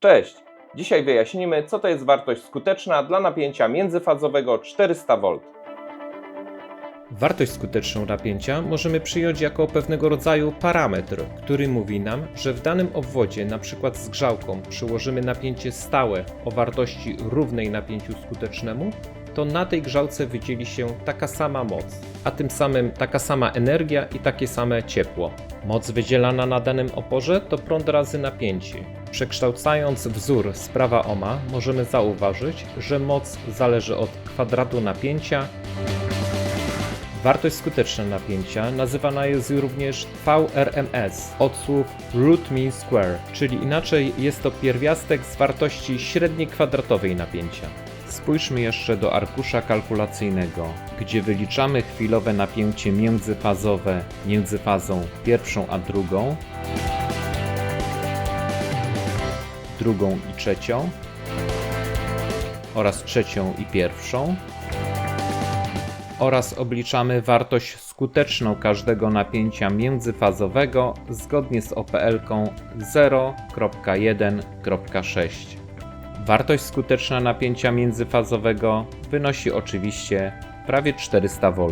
Cześć! Dzisiaj wyjaśnimy, co to jest wartość skuteczna dla napięcia międzyfazowego 400 V. Wartość skuteczną napięcia możemy przyjąć jako pewnego rodzaju parametr, który mówi nam, że w danym obwodzie, np. z grzałką, przyłożymy napięcie stałe o wartości równej napięciu skutecznemu, to na tej grzałce wydzieli się taka sama moc, a tym samym taka sama energia i takie same ciepło. Moc wydzielana na danym oporze to prąd razy napięcie. Przekształcając wzór z prawa Ohma możemy zauważyć, że moc zależy od kwadratu napięcia. Wartość skuteczna napięcia nazywana jest również VRMS od słów root mean square, czyli inaczej jest to pierwiastek z wartości średniej kwadratowej napięcia. Spójrzmy jeszcze do arkusza kalkulacyjnego, gdzie wyliczamy chwilowe napięcie międzyfazowe między fazą pierwszą a drugą, drugą i trzecią oraz trzecią i pierwszą, oraz obliczamy wartość skuteczną każdego napięcia międzyfazowego zgodnie z OPL-ką 0.1.6. Wartość skuteczna napięcia międzyfazowego wynosi oczywiście prawie 400 V.